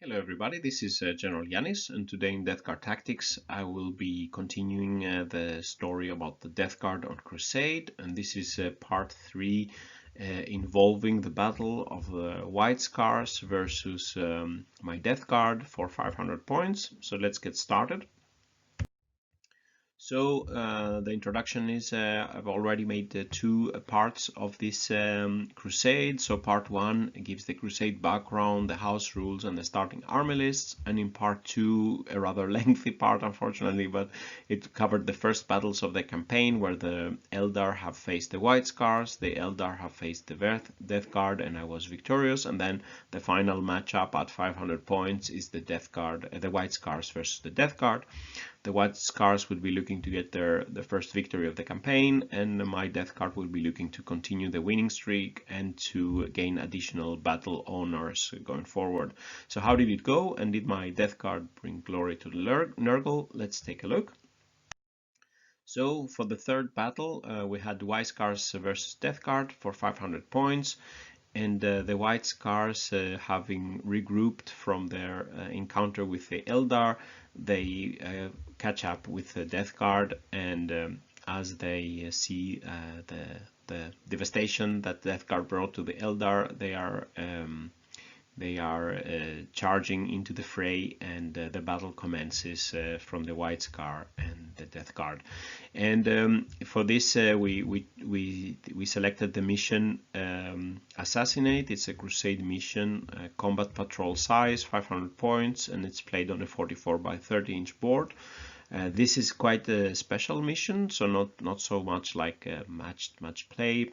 Hello everybody, this is GeneralJannis, and today in Death Guard Tactics I will be continuing the story about the Death Guard on Crusade, and this is part 3 involving the battle of the White Scars versus my Death Guard for 500 points. So let's get started. So the introduction is I've already made two parts of this crusade. So part 1 gives the crusade background, the house rules and the starting army lists, and in part 2, a rather lengthy part unfortunately, but it covered the first battles of the campaign where the Eldar have faced the White Scars, the Eldar have faced the Death Guard, and I was victorious. And then the final matchup at 500 points is the Death Guard, the White Scars versus the Death Guard. The White Scars will be looking to get the first victory of the campaign, and my Death Guard will be looking to continue the winning streak and to gain additional battle honors going forward. So how did it go, and did my Death Guard bring glory to the Nurgle? Let's take a look. So for the third battle, we had White Scars versus Death Guard for 500 points. And the White Scars, having regrouped from their encounter with the Eldar, they catch up with the Death Guard, and as they see the devastation that Death Guard brought to the Eldar, they are charging into the fray, and the battle commences from the White Scar and the Death Guard. And for this we selected the mission Assassinate. It's a Crusade mission, combat patrol size, 500 points, and it's played on a 44 by 30 inch board. This is quite a special mission, so not so much like match play.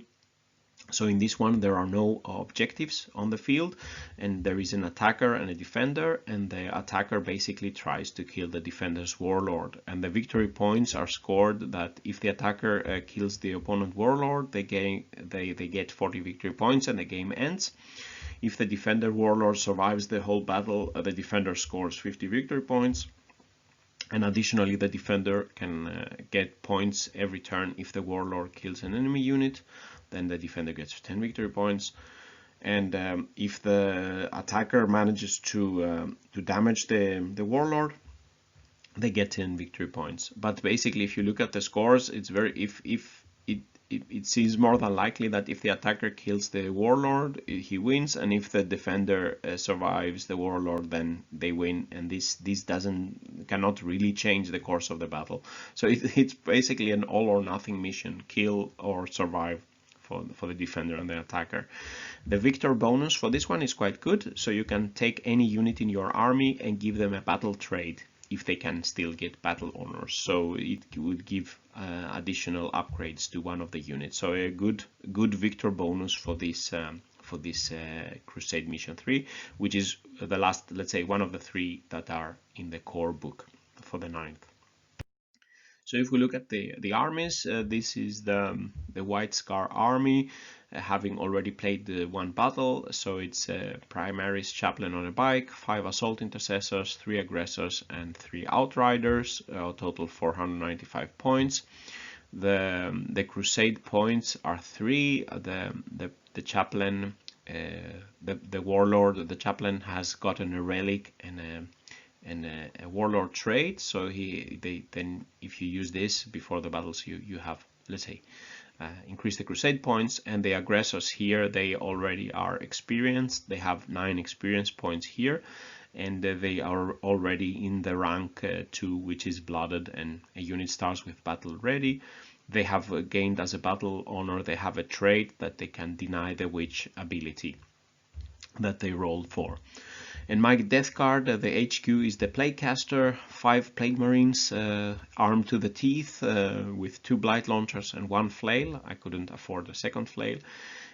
So in this one there are no objectives on the field, and there is an attacker and a defender, and the attacker basically tries to kill the defender's warlord, and the victory points are scored that if the attacker kills the opponent warlord, they get 40 victory points and the game ends. If the defender warlord survives the whole battle, the defender scores 50 victory points. And additionally, the defender can get points every turn if the warlord kills an enemy unit. Then the defender gets 10 victory points. And if the attacker manages to damage the warlord, they get 10 victory points. But basically, if you look at the scores, it's very it seems more than likely that if the attacker kills the warlord, he wins, and if the defender survives the warlord, then they win. And this cannot really change the course of the battle. So it's basically an all or nothing mission: kill or survive for the defender and the attacker. The victor bonus for this one is quite good, so you can take any unit in your army and give them a battle trade if they can still get battle honors. So it would give additional upgrades to one of the units. So a good victor bonus for this Crusade Mission 3, which is the last, let's say, one of the 3 that are in the core book for the 9th. So if we look at the armies, this is the White Scar army, having already played the one battle. So it's Primaris Chaplain on a bike, 5 Assault Intercessors, 3 Aggressors, and 3 Outriders, total 495 points. The Crusade points are 3. The Chaplain, the Warlord, the Chaplain has gotten a relic and a warlord trait, so then if you use this before the battles, you have, let's say, increase the crusade points. And the aggressors here, they already are experienced. They have 9 experience points here, and they are already in the rank 2, which is blooded, and a unit starts with battle ready. They have gained as a battle honor, they have a trait that they can deny the witch ability that they rolled for. And my Death Guard, the HQ is the Plaguecaster, 5 Plague Marines armed to the teeth with 2 Blight Launchers and 1 Flail. I couldn't afford a second Flail.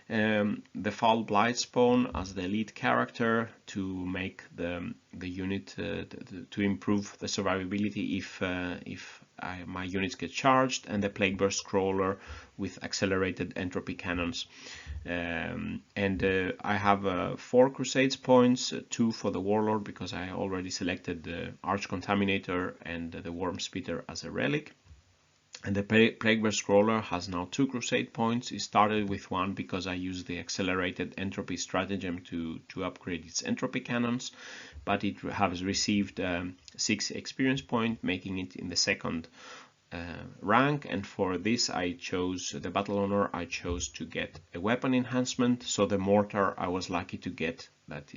The Foul Blightspawn as the lead character to make the unit to improve the survivability if my units get charged, and the Plague Burst Crawler with accelerated entropy cannons. I have 4 Crusades points, 2 for the Warlord because I already selected the Arch Contaminator and the Worm Spitter as a relic. And the Plague Bear Scroller has now 2 Crusade points. It started with 1 because I used the accelerated entropy stratagem to upgrade its entropy cannons, but it has received 6 experience points, making it in the second rank. And for this I chose the battle honor. I chose to get a weapon enhancement, so the mortar I was lucky to get that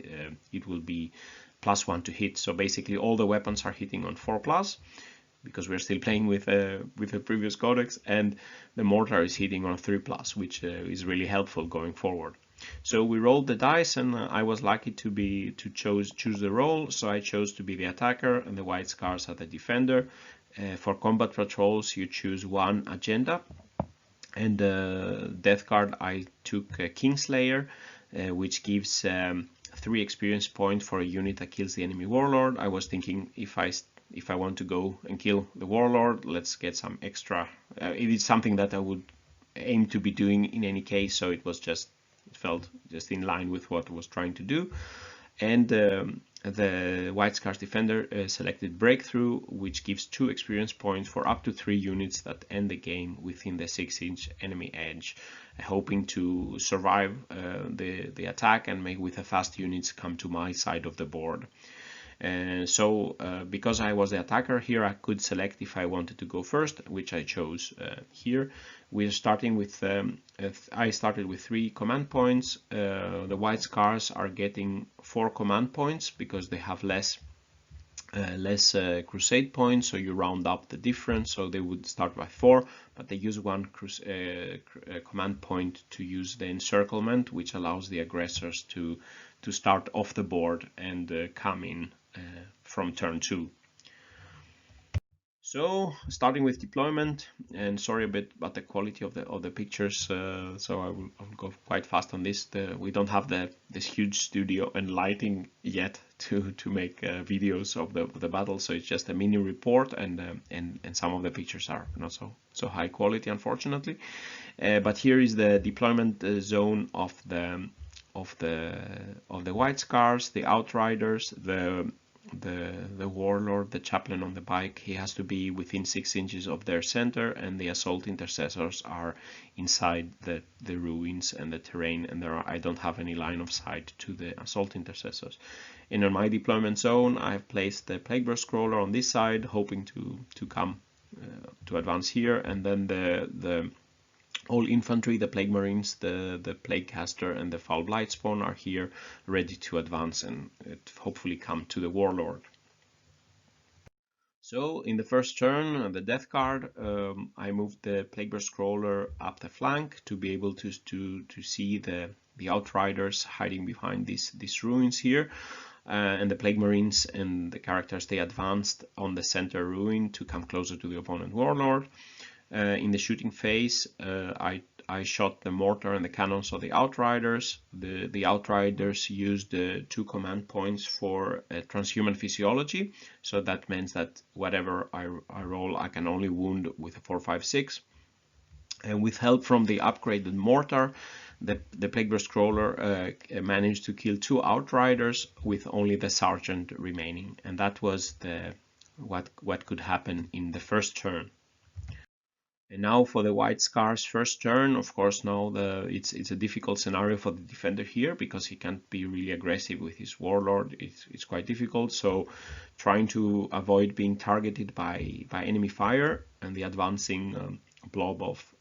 it will be +1 to hit. So basically all the weapons are hitting on 4+, because we're still playing with the previous codex, and the mortar is hitting on 3+, which is really helpful going forward. So we rolled the dice, and I was lucky to choose the role. So I chose to be the attacker, and the White Scars are the defender. For combat patrols, you choose one agenda, and death card I took Kingslayer, which gives 3 experience points for a unit that kills the enemy warlord. I was thinking if I want to go and kill the warlord, let's get some extra. It is something that I would aim to be doing in any case, so it felt just in line with what I was trying to do. And the White Scars defender selected Breakthrough, which gives 2 experience points for up to 3 units that end the game within the 6-inch enemy edge, hoping to survive the attack and make with the fast units come to my side of the board. And so because I was the attacker here, I could select if I wanted to go first, which I chose here. We're starting with I started with 3 command points. The White Scars are getting 4 command points because they have less Crusade points, so you round up the difference. So they would start by 4, but they use 1 command point to use the encirclement, which allows the aggressors to start off the board and come in from turn 2. So starting with deployment, and sorry a bit about the quality of the pictures, so I will go quite fast on this. We don't have this huge studio and lighting yet to make videos of the battle, so it's just a mini report, and some of the pictures are not so high quality, unfortunately. But here is the deployment zone of the White Scars, the Outriders, the warlord, the chaplain on the bike. He has to be within 6 inches of their center, and the assault intercessors are inside the ruins and the terrain, and I don't have any line of sight to the assault intercessors. And on my deployment zone, I have placed the Plague Bear Scroller on this side, hoping to come to advance here, and then the all infantry, the Plague Marines, the Plague Caster, and the Foul Blightspawn are here ready to advance and hopefully come to the warlord. So in the first turn, the death card, I moved the Plague Bear Scroller up the flank to be able to see the Outriders hiding behind these ruins here. And the Plague Marines and the characters, they advanced on the center ruin to come closer to the opponent warlord. In the shooting phase, I shot the mortar and the cannons of the Outriders. The Outriders used 2 command points for transhuman physiology, so that means that whatever I roll, I can only wound with a 4-5-6. And with help from the upgraded mortar, the Plague Bear Scroller managed to kill 2 Outriders with only the Sergeant remaining, and that was what could happen in the first turn. And now for the White Scars first turn, of course now it's a difficult scenario for the defender here because he can't be really aggressive with his warlord. It's quite difficult, so trying to avoid being targeted by enemy fire and the advancing blob of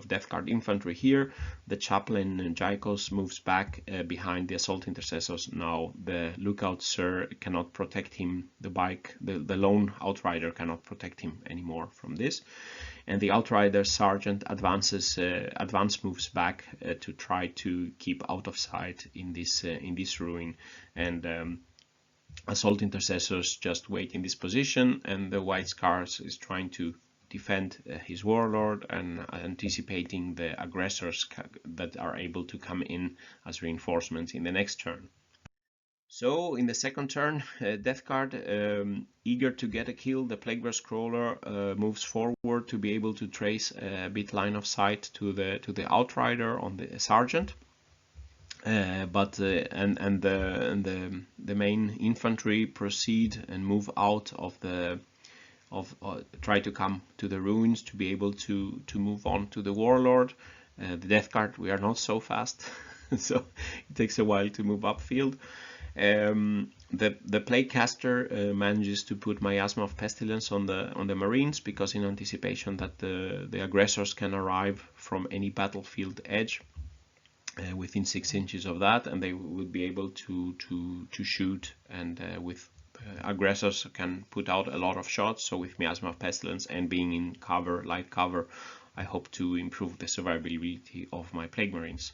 Death Guard infantry here. The chaplain Jaikos moves back behind the assault intercessors. Now the lookout sir cannot protect him. The lone outrider cannot protect him anymore from this. And the Outrider Sergeant advance moves back to try to keep out of sight in this ruin, and assault intercessors just wait in this position, and the White Scars is trying to defend his warlord and anticipating the aggressors that are able to come in as reinforcements in the next turn. So in the second turn, Death Guard, eager to get a kill, the Plague Bear Scroller moves forward to be able to trace a bit line of sight to the Outrider on the Sergeant. But the main infantry proceed and move out of the try to come to the ruins to be able to move on to the warlord. The Death Guard, we are not so fast, so it takes a while to move upfield. The Plague Caster manages to put Miasma of Pestilence on the Marines, because in anticipation that the aggressors can arrive from any battlefield edge within 6 inches of that, and they would be able to shoot, and with aggressors can put out a lot of shots. So with Miasma of Pestilence and being in cover, light cover, I hope to improve the survivability of my Plague Marines.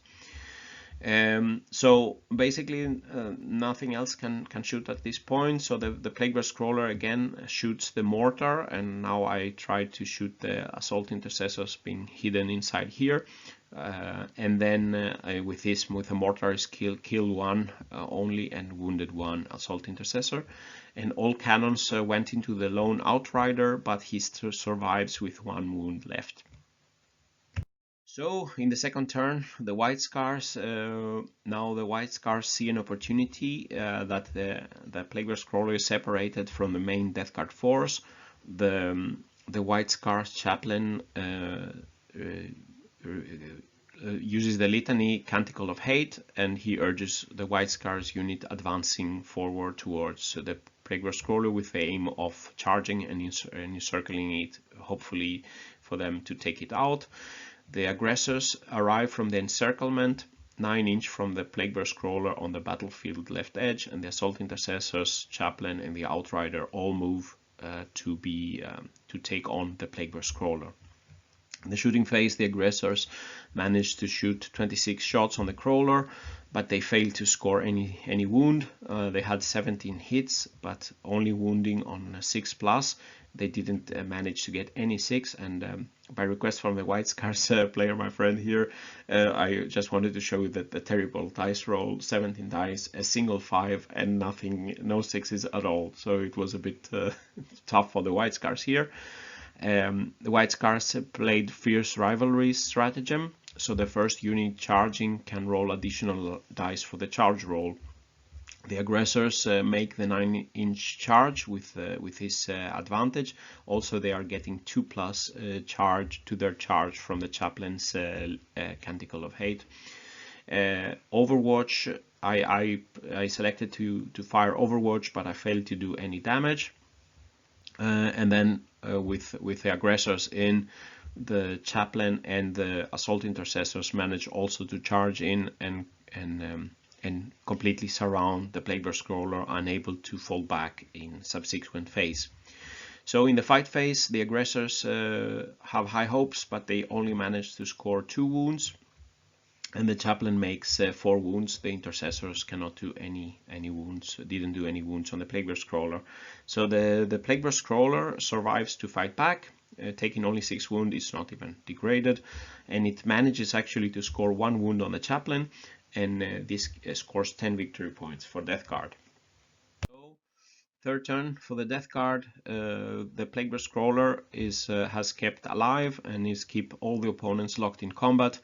So basically nothing else can shoot at this point. So the Plague Bear Scroller again shoots the mortar, and now I try to shoot the Assault Intercessors being hidden inside here, and then with the mortar is kill one only and wounded one Assault Intercessor, and all cannons went into the lone Outrider, but he still survives with 1 wound left. So in the second turn, the White Scars, now the White Scars see an opportunity that the Plague Bear Scroller is separated from the main Death Guard force. The White Scars Chaplain uses the Litany Canticle of Hate, and he urges the White Scars unit advancing forward towards the Plague Bear Scroller with the aim of charging and encircling it, hopefully for them to take it out. The aggressors arrive from the encirclement 9 inch from the Plague Bear Scroller on the battlefield left edge, and the Assault Intercessors, Chaplain, and the Outrider all move to take on the Plague Bear Scroller. In the shooting phase, the aggressors managed to shoot 26 shots on the crawler, but they failed to score any wound. They had 17 hits, but only wounding on 6+. They didn't manage to get any 6, and by request from the White Scars player, my friend here, I just wanted to show you that the terrible dice roll, 17 dice, a single 5, and nothing, no 6s at all. So it was a bit tough for the White Scars here. The White Scars played Fierce Rivalry stratagem, so the first unit charging can roll additional dice for the charge roll. The aggressors make the 9 inch charge with his advantage. Also, they are getting 2+ charge to their charge from the Chaplain's Canticle of Hate. Overwatch, I selected to fire Overwatch, but I failed to do any damage. And then with the aggressors in, the Chaplain and the Assault Intercessors manage also to charge in and completely surround the Plague Bear Scroller, unable to fall back in subsequent phase. So in the fight phase, the aggressors have high hopes, but they only manage to score 2 wounds, and the Chaplain makes 4 wounds. The Intercessors cannot do any wounds, didn't do any wounds on the Plague Bear Scroller. So the Plague Bear Scroller survives to fight back, taking only 6 wounds. It's not even degraded, and it manages actually to score 1 wound on the Chaplain, and this scores 10 victory points for Death Guard. So, third turn for the Death Guard, the Plague Bear Scroller has kept alive and is keep all the opponents locked in combat.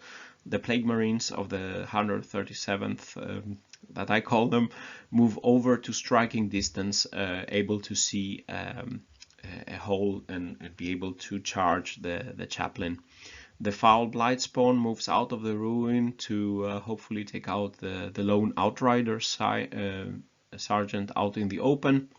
The Plague Marines of the 137th, that I call them, move over to striking distance, able to see a hole and be able to charge the Chaplain. The Foul Blightspawn moves out of the ruin to hopefully take out the lone Outrider sergeant out in the open,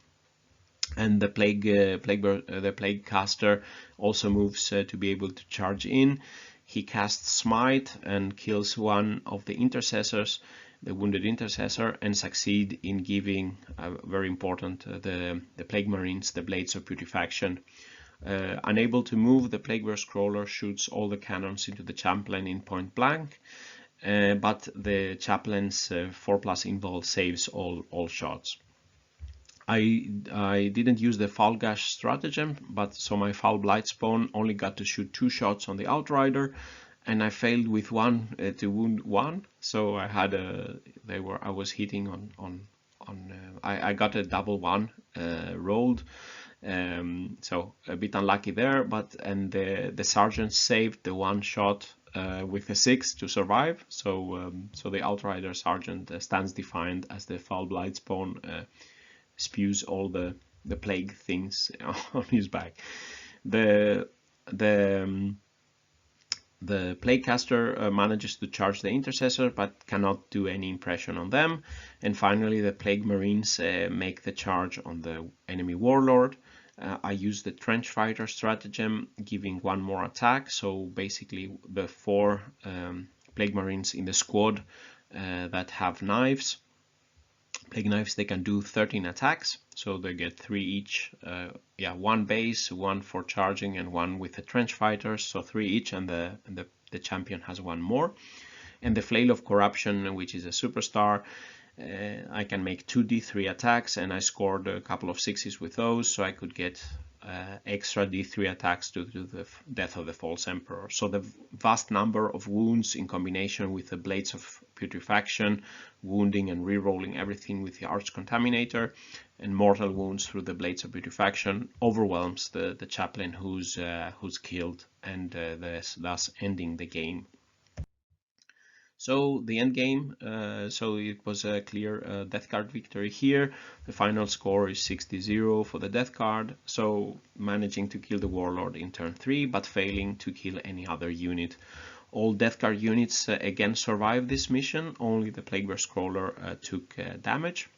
and the Plague Caster also moves to be able to charge in. He casts Smite and kills one of the Intercessors, the wounded Intercessor, and succeed in giving, very important, the Plague Marines the Blades of Putrefaction. Unable to move, the Plague Bear Scroller shoots all the cannons into the Chaplain in point blank, but the Chaplain's 4+ invul saves all shots. I didn't use the Foul Gash stratagem, but so my Foul Blightspawn only got to shoot 2 shots on the Outrider, and I failed with 1 to wound 1. So I had I was hitting on I got a double 1 rolled. So a bit unlucky there, and the sergeant saved the 1 shot with a 6 to survive. So the Outrider sergeant stands defiant as the Foul Blightspawn spews all the the plague things on his back. The plague caster manages to charge the intercessor but cannot do any impression on them. And finally, the plague marines make the charge on the enemy warlord. I use the trench fighter stratagem, giving one more attack. So basically, the 4 plague marines in the squad that have knives, plague knives, they can do 13 attacks. So they get 3 each. One base, 1 for charging, and 1 with the trench fighters. So 3 each, and the champion has 1 more. And the Flail of Corruption, which is a superstar, I can make 2d3 attacks, and I scored a couple of 6s with those, so I could get extra d3 attacks due to the death of the False Emperor. So the vast number of wounds in combination with the Blades of Putrefaction, wounding and re-rolling everything with the Arch Contaminator, and mortal wounds through the Blades of Putrefaction overwhelms the chaplain who's killed, and thus ending the game. So the end game, so it was a clear death card victory here. The final score is 60-0 for the death card, so managing to kill the warlord in turn 3 but failing to kill any other unit. All death card units again survived this mission, only the Plaguebear Scroller took damage.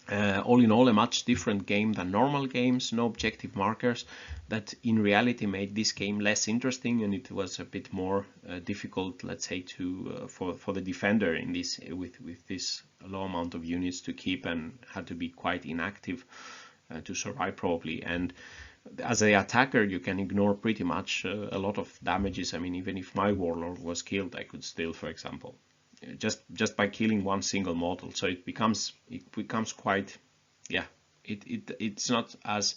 All in all, a much different game than normal games, no objective markers, that in reality made this game less interesting, and it was a bit more difficult, let's say, to for the defender in this with this low amount of units to keep, and had to be quite inactive to survive probably. And as an attacker, you can ignore pretty much a lot of damages. I mean, even if my warlord was killed, I could still, for example, just by killing one single model. So it becomes quite, yeah, it's not as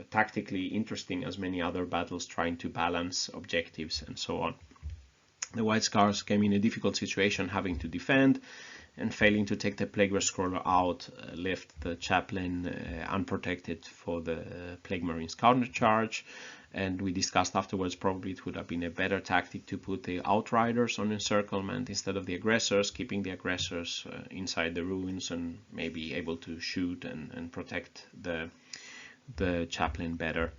tactically interesting as many other battles trying to balance objectives and so on. The White Scars came in a difficult situation, having to defend, and failing to take the Plaguebear Scroller out left the chaplain unprotected for the Plague Marines countercharge. And we discussed afterwards, probably it would have been a better tactic to put the Outriders on encirclement instead of the aggressors, keeping the aggressors inside the ruins and maybe able to shoot and protect the chaplain better.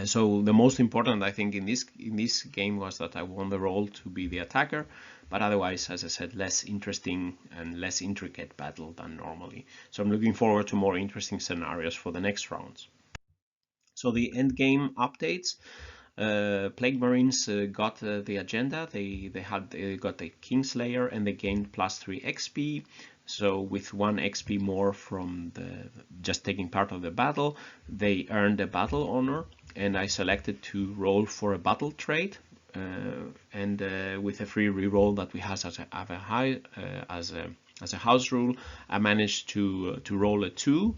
So the most important, I think, in this game was that I won the role to be the attacker, but otherwise, as I said, less interesting and less intricate battle than normally. So I'm looking forward to more interesting scenarios for the next rounds. So the end game updates. Plague Marines got the agenda. They got the Kingslayer, and they gained +3 XP. So with 1 XP more from just taking part of the battle, they earned a battle honor. And I selected to roll for a battle trait, and with a free reroll that we have as a house rule, I managed to roll a 2,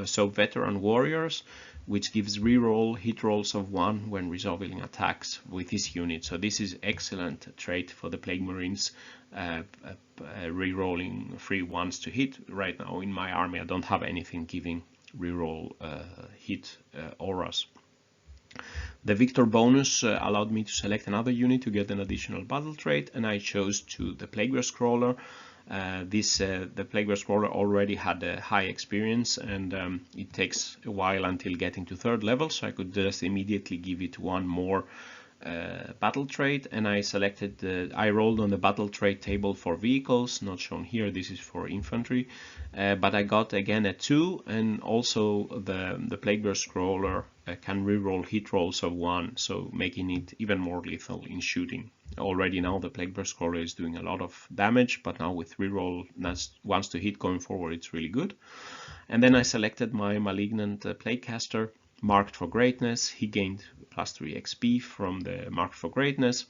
so Veteran Warriors, which gives reroll hit rolls of 1 when resolving attacks with this unit. So this is excellent trait for the Plague Marines, rerolling free 1s to hit. Right now in my army I don't have anything giving reroll hit auras. The Victor bonus allowed me to select another unit to get an additional battle trait, and I chose the Plaguebear Scroller. The Plaguebear Scroller already had a high experience, and it takes a while until getting to 3rd level, so I could just immediately give it 1 more battle trait. And I rolled on the battle trait table for vehicles, not shown here, this is for infantry, but I got again a 2, and also the Plaguebear Scroller can reroll hit rolls of 1, so making it even more lethal in shooting. Already now the Plaguebear Scroller is doing a lot of damage, but now with reroll 1s to hit going forward, it's really good. And then I selected my Malignant Plaguecaster, marked for greatness. He gained +3 XP from the marked for greatness,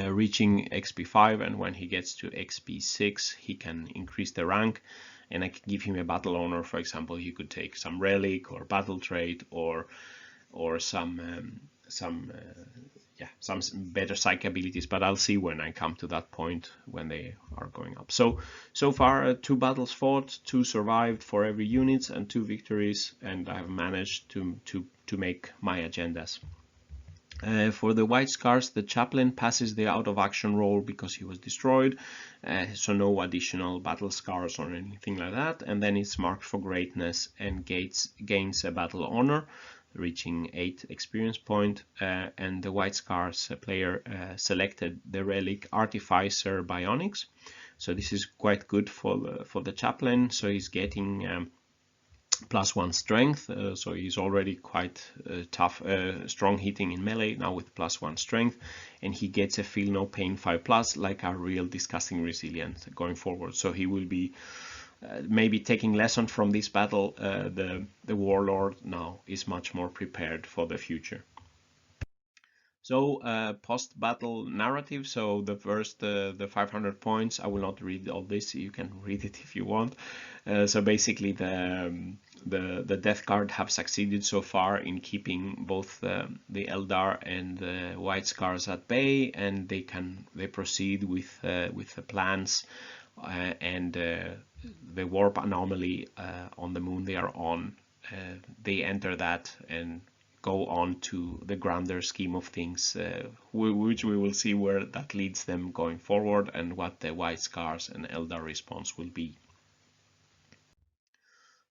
reaching XP 5, and when he gets to XP 6 he can increase the rank, and I can give him a battle honor. For example, he could take some relic or battle trait or some better psych abilities, but I'll see when I come to that point when they are going up. So far 2 battles fought, 2 survived for every unit, and 2 victories, and I've managed to make my agendas. For the white scars, the chaplain passes the out of action roll because he was destroyed, so no additional battle scars or anything like that, and then it's marked for greatness and gains a battle honor, reaching 8 experience point, and the white scars player selected the relic Artificer Bionics, so this is quite good for the chaplain, so he's getting +1 strength, so he's already quite tough, strong hitting in melee, now with +1 strength, and he gets a feel no pain 5+, like a real disgusting resilient going forward. So he will be maybe taking lesson from this battle. The warlord now is much more prepared for the future. So post-battle narrative, so the first, the 500 points, I will not read all this, you can read it if you want. So basically the Death Guard have succeeded so far in keeping both the Eldar and the White Scars at bay, and they proceed with the plans and the warp anomaly on the moon they are on. They enter that and go on to the grander scheme of things, which we will see where that leads them going forward and what the White Scars and Eldar response will be.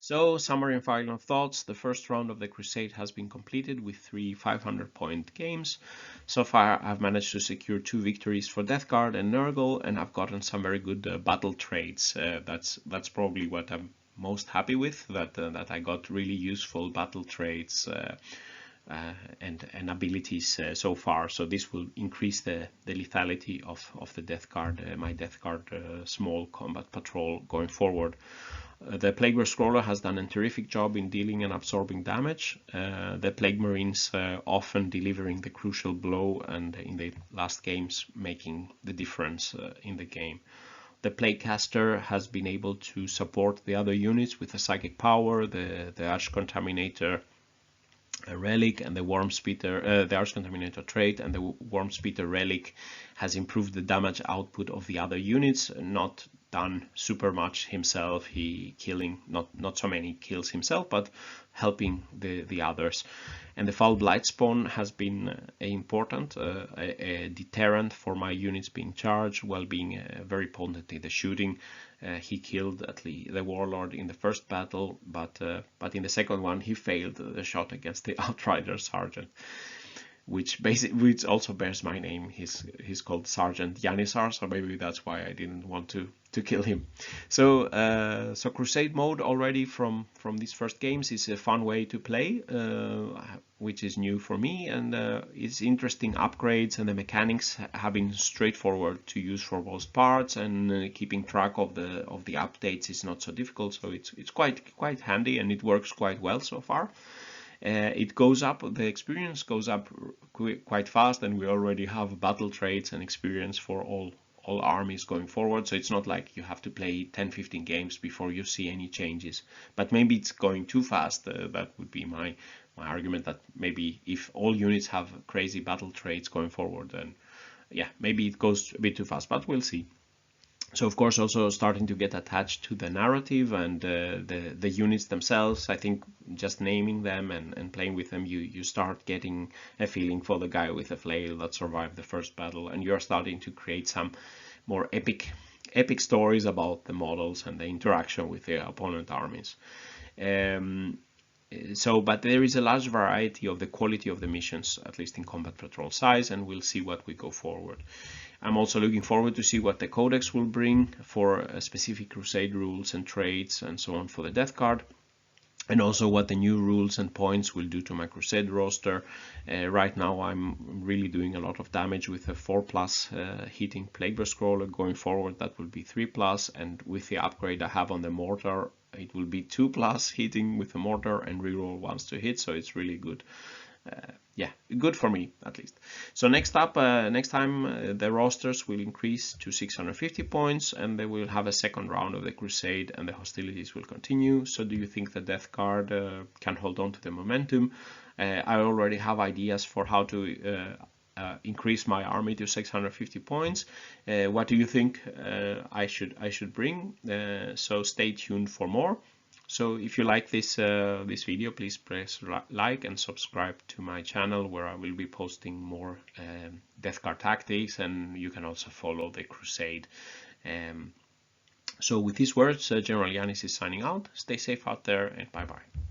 So, summary and final thoughts. The first round of the Crusade has been completed with 3 500-point games. So far, I've managed to secure 2 victories for Death Guard and Nurgle, and I've gotten some very good battle trades. That's probably what I'm most happy with, that I got really useful battle trades and abilities so far. So this will increase the lethality of the Death Guard, my Death Guard small combat patrol going forward. The Plague Scroller has done a terrific job in dealing and absorbing damage. The Plague Marines often delivering the crucial blow, and in the last games making the difference in the game. The Plaguecaster has been able to support the other units with the Psychic Power, the Arch Contaminator relic, and the the Arch Contaminator trait, and the Wormspeeder relic has improved the damage output of the other units. Not done super much himself, he killing not so many kills himself, but helping the others. And the Foul Blightspawn has been important, a deterrent for my units being charged, while being very potent in the shooting. He killed at least the Warlord in the first battle, but in the second one he failed the shot against the Outrider Sergeant, which also bears my name. He's called Sergeant Jannis, so maybe that's why I didn't want to kill him. So Crusade mode already from these first games is a fun way to play, which is new for me, and it's interesting upgrades, and the mechanics have been straightforward to use for most parts, and keeping track of the updates is not so difficult. So it's quite handy, and it works quite well so far. It goes up, the experience goes up quite fast, and we already have battle traits and experience for all armies going forward. So it's not like you have to play 10-15 games before you see any changes, but maybe it's going too fast. That would be my argument, that maybe if all units have crazy battle traits going forward, then yeah, maybe it goes a bit too fast, but we'll see. So of course also starting to get attached to the narrative and the units themselves. I think just naming them and playing with them, you start getting a feeling for the guy with a flail that survived the first battle, and you're starting to create some more epic stories about the models and the interaction with the opponent armies. But there is a large variety of the quality of the missions, at least in combat patrol size, and we'll see what we go forward. I'm also looking forward to see what the Codex will bring for specific Crusade rules and traits and so on for the Death Guard, and also what the new rules and points will do to my Crusade roster. Right now I'm really doing a lot of damage with a 4+ hitting Plague Scroller. Going forward that will be 3+, and with the upgrade I have on the Mortar, it will be 2+ hitting with the Mortar and reroll once to hit, so it's really good. Yeah, good for me at least. So next time the rosters will increase to 650 points, and they will have a second round of the Crusade, and the hostilities will continue. So do you think the Death Guard can hold on to the momentum? I already have ideas for how to increase my army to 650 points. What do you think I should bring? So stay tuned for more. So if you like this this video, please press like and subscribe to my channel, where I will be posting more death card tactics, and you can also follow the Crusade. So with these words, General Jannis is signing out. Stay safe out there, and bye bye.